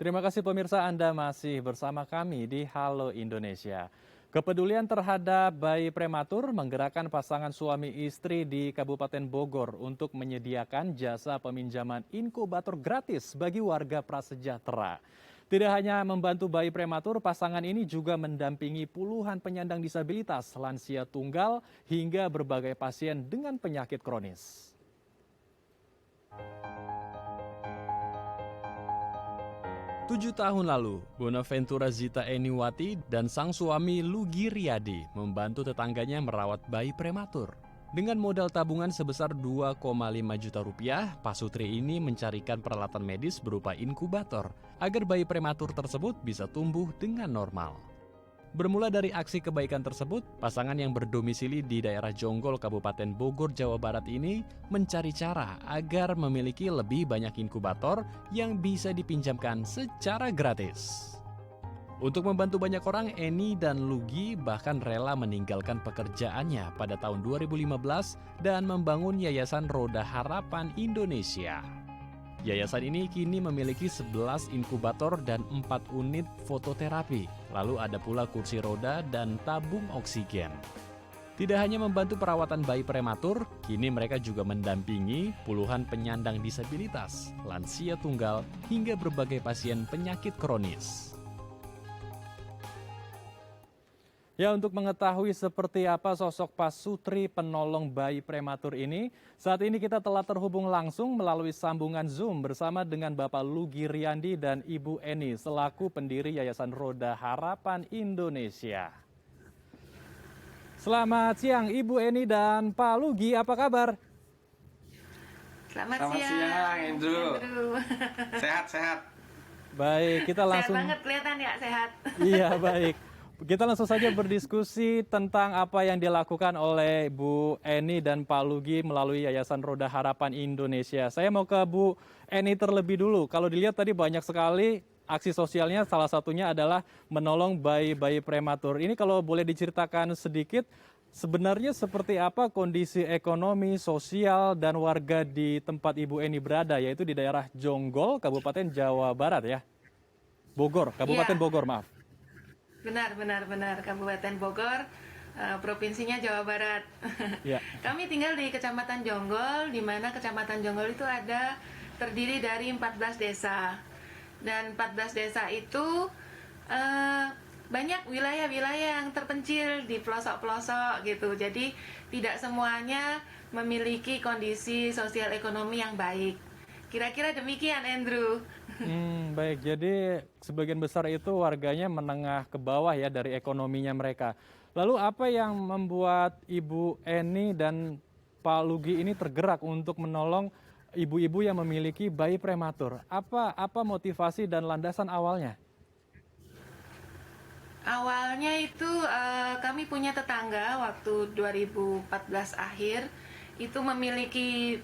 Terima kasih pemirsa, Anda masih bersama kami di Halo Indonesia. Kepedulian terhadap bayi prematur menggerakkan pasangan suami istri di Kabupaten Bogor untuk menyediakan jasa peminjaman inkubator gratis bagi warga prasejahtera. Tidak hanya membantu bayi prematur, pasangan ini juga mendampingi puluhan penyandang disabilitas, lansia tunggal, hingga berbagai pasien dengan penyakit kronis. 7 tahun lalu, Bonaventura Zita Eniwati dan sang suami Lugi Riyadi membantu tetangganya merawat bayi prematur. Dengan modal tabungan sebesar 2,5 juta rupiah, Pak Sutri ini mencarikan peralatan medis berupa inkubator agar bayi prematur tersebut bisa tumbuh dengan normal. Bermula dari aksi kebaikan tersebut, pasangan yang berdomisili di daerah Jonggol, Kabupaten Bogor, Jawa Barat ini mencari cara agar memiliki lebih banyak inkubator yang bisa dipinjamkan secara gratis. Untuk membantu banyak orang, Eni dan Lugi bahkan rela meninggalkan pekerjaannya pada tahun 2015 dan membangun Yayasan Roda Harapan Indonesia. Yayasan ini kini memiliki 11 inkubator dan 4 unit fototerapi. Lalu ada pula kursi roda dan tabung oksigen. Tidak hanya membantu perawatan bayi prematur, kini mereka juga mendampingi puluhan penyandang disabilitas, lansia tunggal, hingga berbagai pasien penyakit kronis. Ya, untuk mengetahui seperti apa sosok Pak Sutri penolong bayi prematur ini, saat ini kita telah terhubung langsung melalui sambungan Zoom bersama dengan Bapak Lugi Riyadi dan Ibu Eni selaku pendiri Yayasan Roda Harapan Indonesia. Selamat siang Ibu Eni dan Pak Lugi, apa kabar? Selamat siang, Andrew. Sehat-sehat. Baik, kita langsung... Sehat banget kelihatan ya, sehat. Iya, baik. Kita langsung saja berdiskusi tentang apa yang dilakukan oleh Bu Eni dan Pak Lugi melalui Yayasan Roda Harapan Indonesia. Saya mau ke Bu Eni terlebih dulu. Kalau dilihat tadi banyak sekali aksi sosialnya, salah satunya adalah menolong bayi-bayi prematur. Ini kalau boleh diceritakan sedikit, sebenarnya seperti apa kondisi ekonomi, sosial, dan warga di tempat Ibu Eni berada, yaitu di daerah Jonggol, Kabupaten Jawa Barat ya? Bogor, Kabupaten Iya. Bogor, maaf. Benar, Kabupaten Bogor, provinsinya Jawa Barat. Ya. Kami tinggal di Kecamatan Jonggol, di mana Kecamatan Jonggol itu terdiri dari 14 desa. Dan 14 desa itu banyak wilayah-wilayah yang terpencil di pelosok-pelosok gitu. Jadi tidak semuanya memiliki kondisi sosial ekonomi yang baik. Kira-kira demikian, Andrew. Baik, jadi sebagian besar itu warganya menengah ke bawah ya dari ekonominya mereka. Lalu apa yang membuat Ibu Eni dan Pak Lugi ini tergerak untuk menolong ibu-ibu yang memiliki bayi prematur? Apa motivasi dan landasan awalnya? Awalnya itu kami punya tetangga waktu 2014 akhir itu memiliki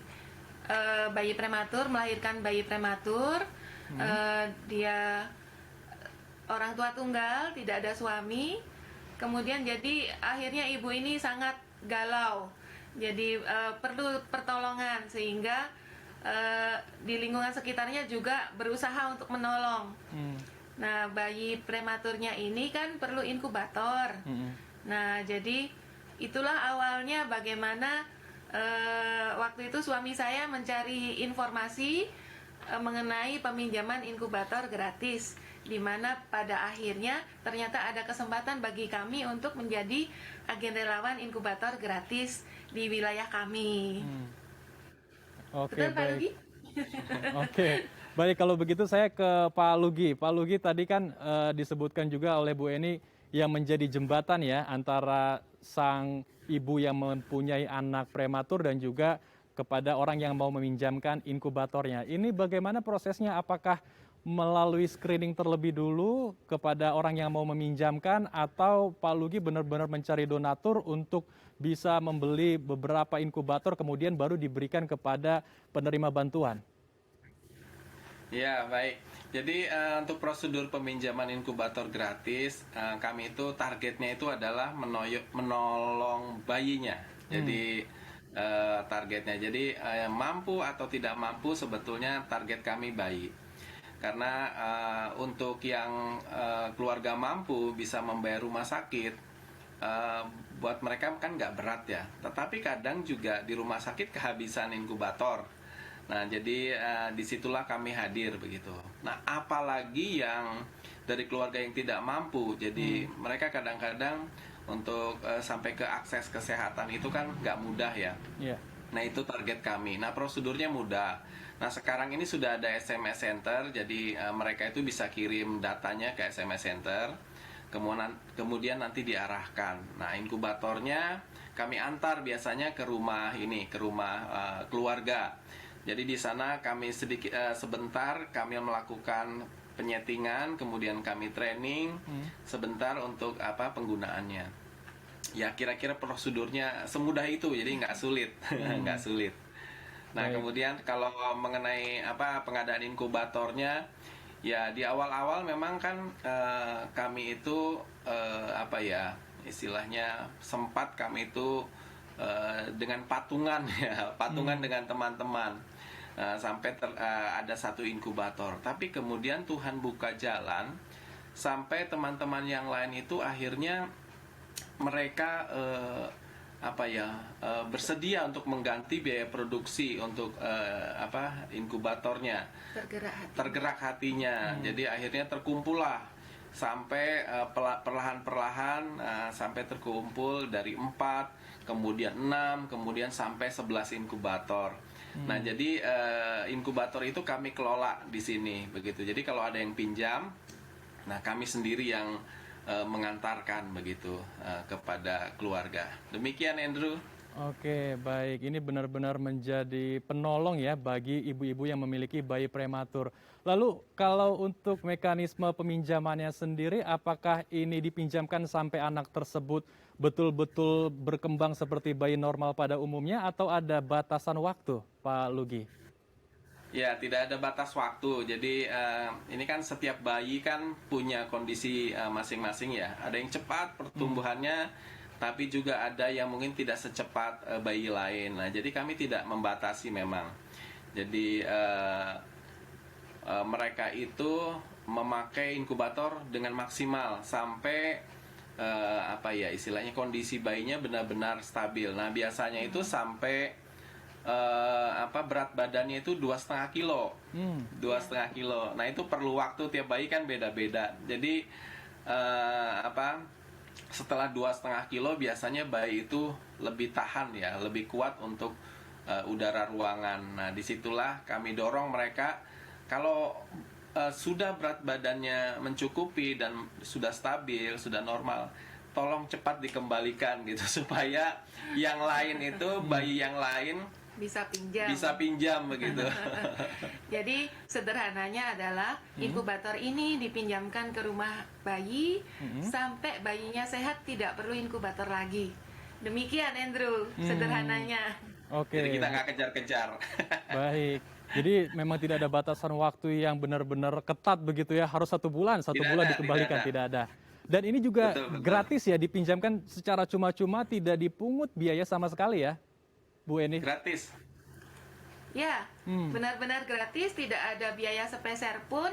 bayi prematur, melahirkan bayi prematur. Dia orang tua tunggal, tidak ada suami. Kemudian jadi akhirnya ibu ini sangat galau. Jadi perlu pertolongan sehingga di lingkungan sekitarnya juga berusaha untuk menolong. Nah, bayi prematurnya ini kan perlu inkubator. Nah, jadi itulah awalnya bagaimana waktu itu suami saya mencari informasi mengenai peminjaman inkubator gratis, di mana pada akhirnya ternyata ada kesempatan bagi kami untuk menjadi agen relawan inkubator gratis di wilayah kami. Oke, Betul, Pak baik. Lugi? Oke, baik, kalau begitu saya ke Pak Lugi. Pak Lugi tadi kan disebutkan juga oleh Bu Eni yang menjadi jembatan ya antara sang ibu yang mempunyai anak prematur dan juga kepada orang yang mau meminjamkan inkubatornya. Ini bagaimana prosesnya? Apakah melalui screening terlebih dulu kepada orang yang mau meminjamkan, atau Pak Lugi benar-benar mencari donatur untuk bisa membeli beberapa inkubator kemudian baru diberikan kepada penerima bantuan? Ya, baik. Jadi untuk prosedur peminjaman inkubator gratis, kami itu targetnya itu adalah menolong bayinya. Jadi targetnya. Jadi mampu atau tidak mampu sebetulnya target kami bayi. Karena untuk yang keluarga mampu bisa membayar rumah sakit, buat mereka kan nggak berat ya. Tetapi kadang juga di rumah sakit kehabisan inkubator. Nah, jadi disitulah kami hadir begitu. Nah, apalagi yang dari keluarga yang tidak mampu, jadi mereka kadang-kadang untuk sampai ke akses kesehatan itu kan nggak mudah ya. Iya. Nah, itu target kami. Nah, prosedurnya mudah. Nah, sekarang ini sudah ada SMS Center, jadi mereka itu bisa kirim datanya ke SMS Center. Kemudian nanti diarahkan. Nah, inkubatornya kami antar biasanya ke rumah ini, ke rumah keluarga. Jadi di sana kami sebentar kami melakukan penyetingan, kemudian kami training sebentar untuk penggunaannya. Ya, kira-kira prosedurnya semudah itu, jadi nggak sulit, nggak sulit. Nah, Baik. kemudian kalau mengenai pengadaan inkubatornya, ya di awal-awal memang kan kami itu istilahnya sempat kami itu dengan patungan ya, patungan dengan teman-teman. Sampai ada satu inkubator, tapi kemudian Tuhan buka jalan sampai teman-teman yang lain itu akhirnya mereka bersedia untuk mengganti biaya produksi untuk inkubatornya, tergerak hatinya. Jadi akhirnya terkumpullah sampai perlahan-perlahan sampai terkumpul dari 4, kemudian 6, kemudian sampai 11 inkubator. Nah, jadi inkubator itu kami kelola di sini begitu. Jadi kalau ada yang pinjam, nah kami sendiri yang mengantarkan begitu kepada keluarga. Demikian, Andrew. Oke, baik. Ini benar-benar menjadi penolong ya bagi ibu-ibu yang memiliki bayi prematur. Lalu kalau untuk mekanisme peminjamannya sendiri, apakah ini dipinjamkan sampai anak tersebut betul-betul berkembang seperti bayi normal pada umumnya atau ada batasan waktu, Pak Lugi? Ya, tidak ada batas waktu. Jadi ini kan setiap bayi kan punya kondisi masing-masing ya. Ada yang cepat pertumbuhannya, tapi juga ada yang mungkin tidak secepat bayi lain. Nah, jadi kami tidak membatasi memang. Jadi mereka itu memakai inkubator dengan maksimal sampai istilahnya kondisi bayinya benar-benar stabil. Nah, biasanya itu sampai berat badannya itu 2,5 kilo, 2,5 kilo. Nah, itu perlu waktu, tiap bayi kan beda-beda. Jadi setelah 2,5 kilo biasanya bayi itu lebih tahan ya, lebih kuat untuk udara ruangan. Nah, disitulah kami dorong mereka kalau sudah berat badannya mencukupi dan sudah stabil, sudah normal, tolong cepat dikembalikan gitu supaya yang lain itu bayi yang lain bisa pinjam begitu. Jadi sederhananya adalah inkubator ini dipinjamkan ke rumah bayi sampai bayinya sehat, tidak perlu inkubator lagi. Demikian, Andrew, sederhananya. Oke. Jadi kita nggak kejar-kejar. Baik. Jadi memang tidak ada batasan waktu yang benar-benar ketat begitu ya, harus 1 bulan, Tidak bulan ada, dikembalikan, tidak tidak ada. Dan ini juga Betul. gratis ya, dipinjamkan secara cuma-cuma, tidak dipungut biaya sama sekali ya, Bu Eni? Gratis. Ya, benar-benar gratis, tidak ada biaya sepeser pun.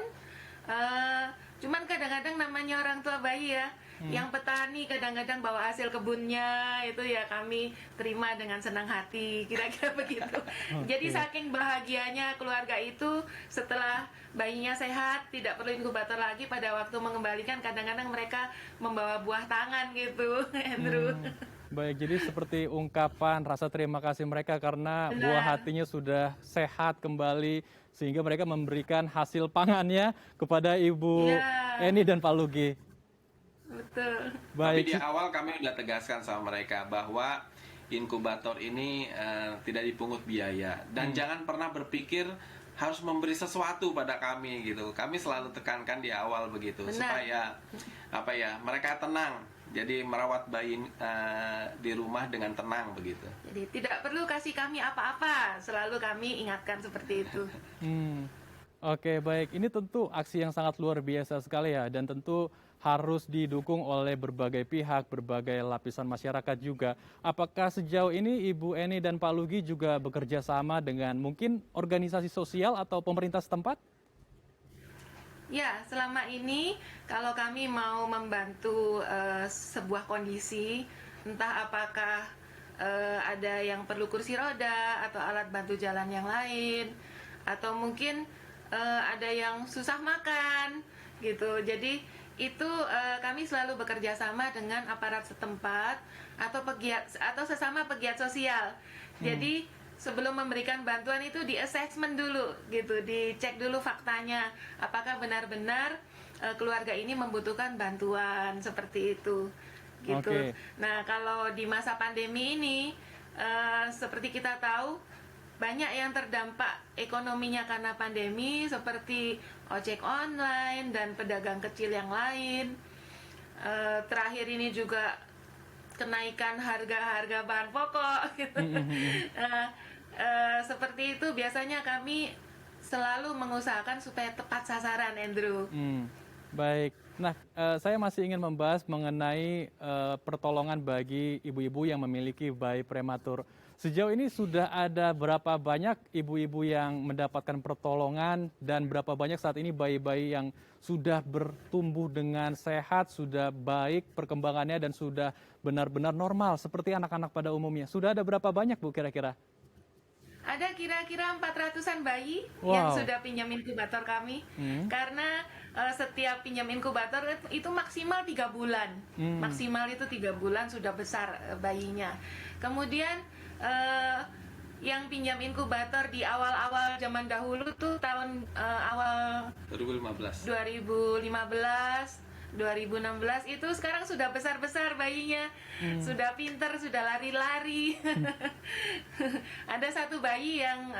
Cuman kadang-kadang namanya orang tua bayi ya, yang petani kadang-kadang bawa hasil kebunnya, itu ya kami terima dengan senang hati, kira-kira begitu. Jadi saking bahagianya keluarga itu setelah bayinya sehat, tidak perlu inkubator lagi, pada waktu mengembalikan kadang-kadang mereka membawa buah tangan gitu, Andrew. Baik, jadi seperti ungkapan rasa terima kasih mereka karena buah hatinya sudah sehat kembali, sehingga mereka memberikan hasil pangannya kepada Ibu Eni dan Pak Lugi. Betul. Baik. Tapi di awal kami sudah tegaskan sama mereka bahwa inkubator ini tidak dipungut biaya dan jangan pernah berpikir harus memberi sesuatu pada kami gitu. Kami selalu tekankan di awal begitu. Supaya mereka tenang. Jadi merawat bayi di rumah dengan tenang begitu. Jadi tidak perlu kasih kami apa-apa, selalu kami ingatkan seperti itu. Oke, baik. Ini tentu aksi yang sangat luar biasa sekali ya, dan tentu harus didukung oleh berbagai pihak, berbagai lapisan masyarakat juga. Apakah sejauh ini Ibu Eni dan Pak Lugi juga bekerja sama dengan mungkin organisasi sosial atau pemerintah setempat? Ya, selama ini kalau kami mau membantu sebuah kondisi, entah apakah ada yang perlu kursi roda atau alat bantu jalan yang lain, atau mungkin ada yang susah makan, gitu. Jadi itu kami selalu bekerja sama dengan aparat setempat atau sesama pegiat sosial. Jadi sebelum memberikan bantuan itu di assessment dulu gitu, dicek dulu faktanya apakah benar-benar keluarga ini membutuhkan bantuan seperti itu gitu. Oke. Nah, kalau di masa pandemi ini seperti kita tahu banyak yang terdampak ekonominya karena pandemi, seperti ojek online dan pedagang kecil yang lain. Terakhir ini juga kenaikan harga bahan pokok gitu. Seperti itu biasanya kami selalu mengusahakan supaya tepat sasaran, Andrew. Baik. Nah, saya masih ingin membahas mengenai pertolongan bagi ibu-ibu yang memiliki bayi prematur. Sejauh ini sudah ada berapa banyak ibu-ibu yang mendapatkan pertolongan dan berapa banyak saat ini bayi-bayi yang sudah bertumbuh dengan sehat, sudah baik perkembangannya dan sudah benar-benar normal seperti anak-anak pada umumnya. Sudah ada berapa banyak, Bu, kira-kira? Ada kira-kira 400-an bayi Wow. yang sudah pinjam inkubator kami. Karena setiap pinjam inkubator itu maksimal 3 bulan. Maksimal itu 3 bulan sudah besar bayinya. Kemudian yang pinjam inkubator di awal-awal zaman dahulu tuh tahun awal 2015. 2016 itu sekarang sudah besar-besar bayinya, sudah pinter, sudah lari-lari. Ada satu bayi yang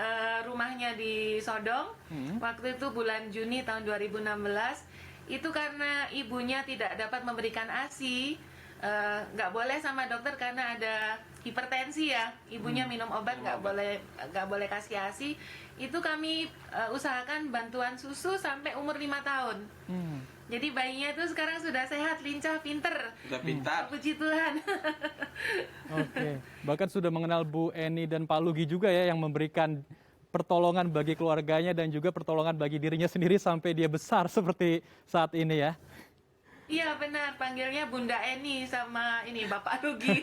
rumahnya di Sodong, waktu itu bulan Juni tahun 2016, itu karena ibunya tidak dapat memberikan ASI, nggak boleh sama dokter karena ada hipertensi ya, ibunya minum obat nggak boleh kasih ASI. Itu kami usahakan bantuan susu sampai umur 5 tahun. Jadi bayinya itu sekarang sudah sehat, lincah, pinter. Sudah pintar. Puji Tuhan. Oke. Bahkan sudah mengenal Bu Eni dan Pak Lugi juga ya, yang memberikan pertolongan bagi keluarganya dan juga pertolongan bagi dirinya sendiri sampai dia besar seperti saat ini ya. Iya benar, panggilnya Bunda Eni sama ini Bapak Lugi.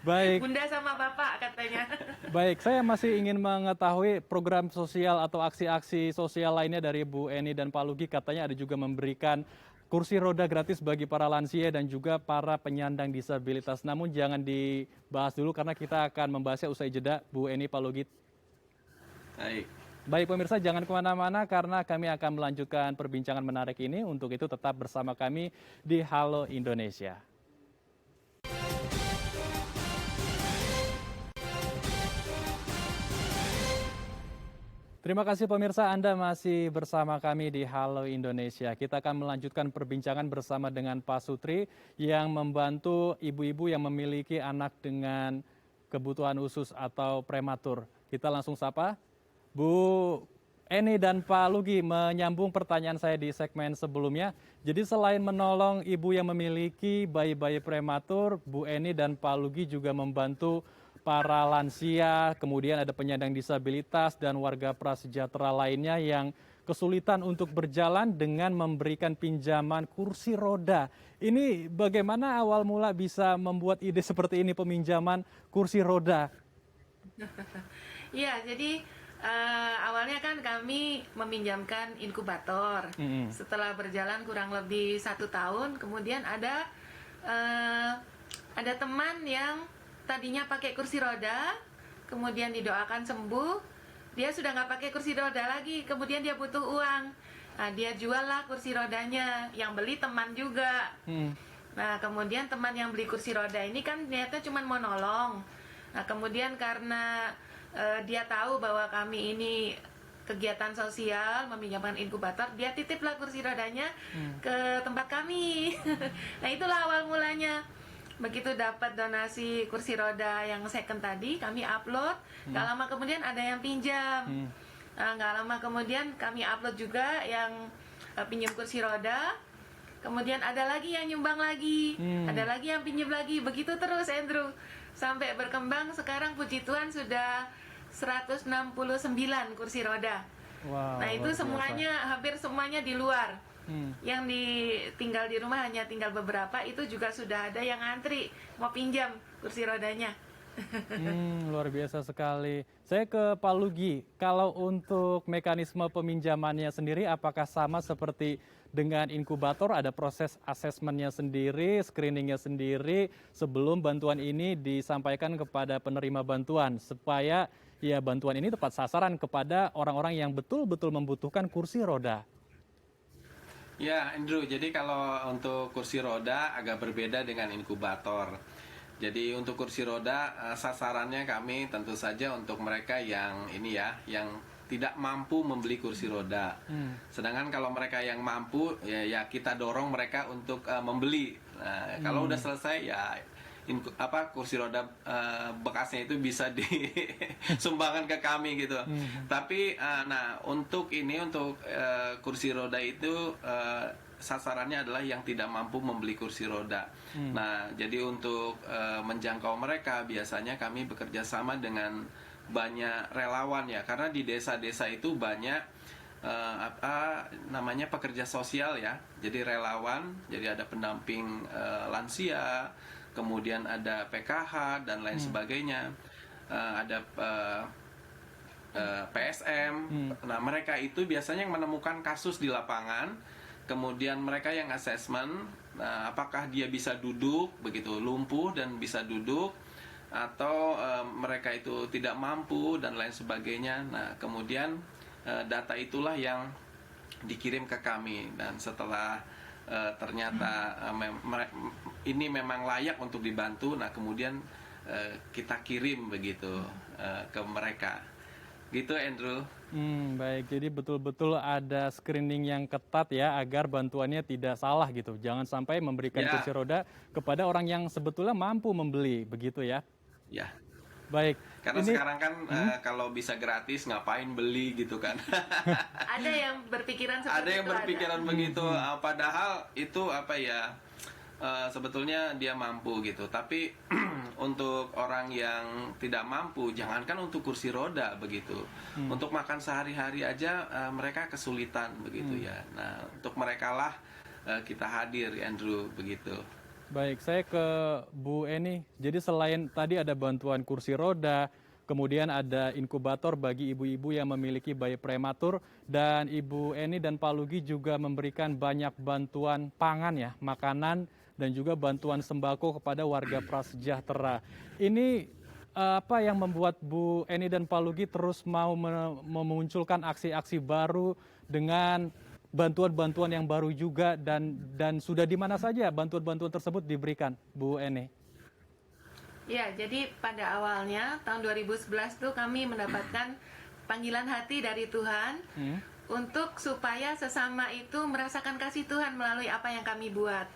Baik. Bunda sama Bapak katanya. Baik, saya masih ingin mengetahui program sosial atau aksi-aksi sosial lainnya dari Bu Eni dan Pak Lugi. Katanya ada juga memberikan kursi roda gratis bagi para lansia dan juga para penyandang disabilitas. Namun jangan dibahas dulu karena kita akan membahasnya usai jeda, Bu Eni, Pak Lugi. Baik. Baik pemirsa, jangan kemana-mana karena kami akan melanjutkan perbincangan menarik ini. Untuk itu tetap bersama kami di Halo Indonesia. Terima kasih pemirsa, Anda masih bersama kami di Halo Indonesia. Kita akan melanjutkan perbincangan bersama dengan Pak Sutri yang membantu ibu-ibu yang memiliki anak dengan kebutuhan khusus atau prematur. Kita langsung sapa Bu Eni dan Pak Lugi, menyambung pertanyaan saya di segmen sebelumnya. Jadi selain menolong ibu yang memiliki bayi-bayi prematur, Bu Eni dan Pak Lugi juga membantu para lansia, kemudian ada penyandang disabilitas dan warga prasejahtera lainnya yang kesulitan untuk berjalan dengan memberikan pinjaman kursi roda. Ini bagaimana awal mula bisa membuat ide seperti ini, peminjaman kursi roda? Iya, jadi awalnya kan kami meminjamkan inkubator. Setelah berjalan kurang lebih 1 tahun, kemudian ada teman yang tadinya pakai kursi roda, kemudian didoakan sembuh, dia sudah nggak pakai kursi roda lagi, kemudian dia butuh uang. Nah, dia jual lah kursi rodanya, yang beli teman juga. Nah, kemudian teman yang beli kursi roda ini kan niatnya cuma mau nolong. Nah, kemudian karena dia tahu bahwa kami ini kegiatan sosial, meminjamkan inkubator, dia titiplah kursi rodanya ke tempat kami. Nah, itulah awal mulanya. Begitu dapat donasi kursi roda yang second tadi, kami upload. Gak lama kemudian ada yang pinjam. Gak lama kemudian kami upload juga yang pinjam kursi roda. Kemudian ada lagi yang nyumbang lagi. Ada lagi yang pinjam lagi. Begitu terus, Andrew. Sampai berkembang sekarang puji Tuhan sudah 169 kursi roda Wow, Nah itu luar biasa. semuanya, hampir semuanya di luar. Hmm. Yang tinggal di rumah hanya tinggal beberapa, itu juga sudah ada yang antri mau pinjam kursi rodanya. Luar biasa sekali. Saya ke Pak Lugi, kalau untuk mekanisme peminjamannya sendiri apakah sama seperti dengan inkubator, ada proses asesmennya sendiri, screeningnya sendiri sebelum bantuan ini disampaikan kepada penerima bantuan supaya ya bantuan ini tepat sasaran kepada orang-orang yang betul-betul membutuhkan kursi roda. Ya, Andrew, jadi kalau untuk kursi roda agak berbeda dengan inkubator. Jadi untuk kursi roda sasarannya kami tentu saja untuk mereka yang ini ya, yang tidak mampu membeli kursi roda. Sedangkan kalau mereka yang mampu ya kita dorong mereka untuk membeli. Nah, kalau udah selesai ya kursi roda bekasnya itu bisa disumbangkan ke kami gitu. Tapi nah untuk kursi roda itu sasarannya adalah yang tidak mampu membeli kursi roda. Nah, jadi untuk menjangkau mereka biasanya kami bekerja sama dengan banyak relawan ya, karena di desa-desa itu banyak namanya pekerja sosial ya. Jadi relawan, jadi ada pendamping lansia, kemudian ada PKH dan lain sebagainya. Ada PSM. Nah, mereka itu biasanya yang menemukan kasus di lapangan. Kemudian mereka yang asesmen, apakah dia bisa duduk, begitu lumpuh dan bisa duduk, atau mereka itu tidak mampu dan lain sebagainya. Nah, kemudian data itulah yang dikirim ke kami, dan setelah ternyata ini memang layak untuk dibantu, nah kemudian kita kirim begitu ke mereka. Gitu, Andrew. Baik, jadi betul-betul ada screening yang ketat ya agar bantuannya tidak salah gitu. Jangan sampai memberikan Ya. kursi roda kepada orang yang sebetulnya mampu membeli, begitu ya. Ya, Baik. karena Ini sekarang kan kalau bisa gratis ngapain beli gitu kan. Ada yang berpikiran seperti Ada yang itu. berpikiran begitu, padahal itu sebetulnya dia mampu gitu. Tapi untuk orang yang tidak mampu, jangankan untuk kursi roda begitu, untuk makan sehari-hari aja mereka kesulitan begitu ya. Nah, untuk mereka lah kita hadir, Andrew, begitu. Baik, saya ke Bu Eni. Jadi selain tadi ada bantuan kursi roda, kemudian ada inkubator bagi ibu-ibu yang memiliki bayi prematur, dan Ibu Eni dan Pak Lugi juga memberikan banyak bantuan pangan ya, makanan, dan juga bantuan sembako kepada warga prasejahtera. Ini apa yang membuat Bu Eni dan Pak Lugi terus mau memunculkan aksi-aksi baru dengan bantuan-bantuan yang baru juga, dan sudah di mana saja bantuan-bantuan tersebut diberikan, Bu Eni? Ya, jadi pada awalnya tahun 2011 tuh kami mendapatkan panggilan hati dari Tuhan untuk supaya sesama itu merasakan kasih Tuhan melalui apa yang kami buat.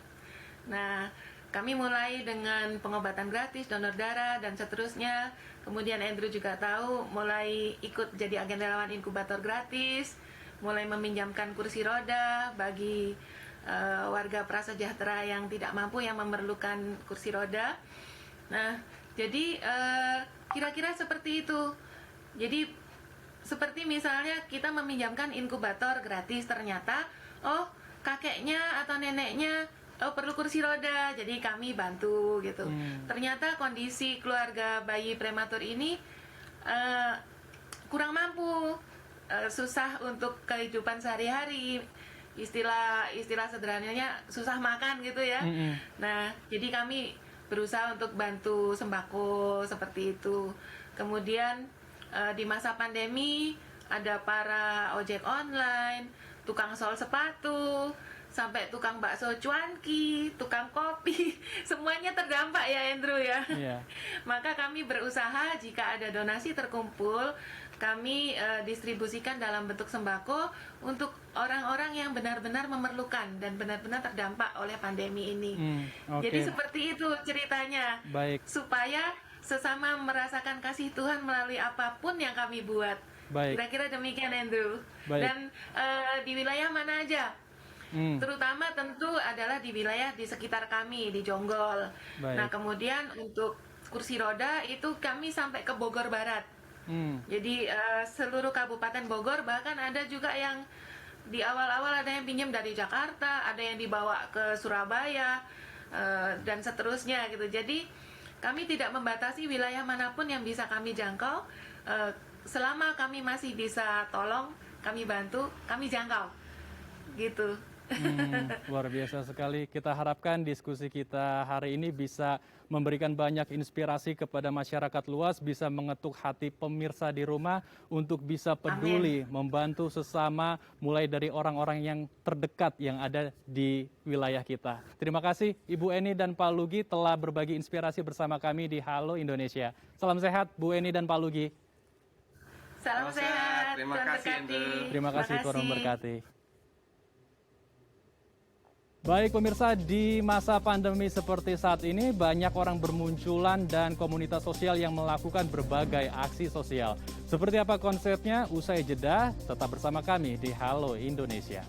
Nah, kami mulai dengan pengobatan gratis, donor darah, dan seterusnya. Kemudian Andrew juga tahu, mulai ikut jadi agen relawan inkubator gratis, mulai meminjamkan kursi roda bagi warga prasejahtera yang tidak mampu, yang memerlukan kursi roda. Nah, jadi kira-kira seperti itu. Jadi seperti misalnya kita meminjamkan inkubator gratis, ternyata kakeknya atau neneknya perlu kursi roda, jadi kami bantu gitu. Ternyata kondisi keluarga bayi prematur ini kurang mampu, susah untuk kehidupan sehari-hari, istilah sederhananya susah makan gitu ya. Nah, jadi kami berusaha untuk bantu sembako seperti itu. Kemudian di masa pandemi ada para ojek online, tukang sol sepatu, sampai tukang bakso cuanki, tukang kopi, semuanya terdampak ya Andrew ya. Iya. Maka kami berusaha jika ada donasi terkumpul, kami distribusikan dalam bentuk sembako untuk orang-orang yang benar-benar memerlukan dan benar-benar terdampak oleh pandemi ini. Oke. Jadi seperti itu ceritanya. Baik. Supaya sesama merasakan kasih Tuhan melalui apapun yang kami buat. Baik. Kira-kira demikian Andrew. Baik. Dan di wilayah mana aja? Terutama tentu adalah di wilayah di sekitar kami, di Jonggol. Baik. Nah, kemudian untuk kursi roda itu kami sampai ke Bogor Barat. Jadi seluruh Kabupaten Bogor, bahkan ada juga yang di awal-awal ada yang pinjam dari Jakarta, ada yang dibawa ke Surabaya, dan seterusnya gitu. Jadi kami tidak membatasi wilayah manapun yang bisa kami jangkau. Selama kami masih bisa tolong, kami bantu, kami jangkau gitu. Luar biasa sekali. Kita harapkan diskusi kita hari ini bisa memberikan banyak inspirasi kepada masyarakat luas, bisa mengetuk hati pemirsa di rumah untuk bisa peduli, membantu sesama, mulai dari orang-orang yang terdekat yang ada di wilayah kita. Terima kasih Ibu Eni dan Pak Lugi telah berbagi inspirasi bersama kami di Halo Indonesia. Salam sehat Bu Eni dan Pak Lugi. Salam sehat. Terima Tuhan kasih, berkati. Ende. Terima kasih, Tuhan kasih. memberkati. Baik pemirsa, di masa pandemi seperti saat ini banyak orang bermunculan dan komunitas sosial yang melakukan berbagai aksi sosial. Seperti apa konsepnya? Usai jeda, tetap bersama kami di Halo Indonesia.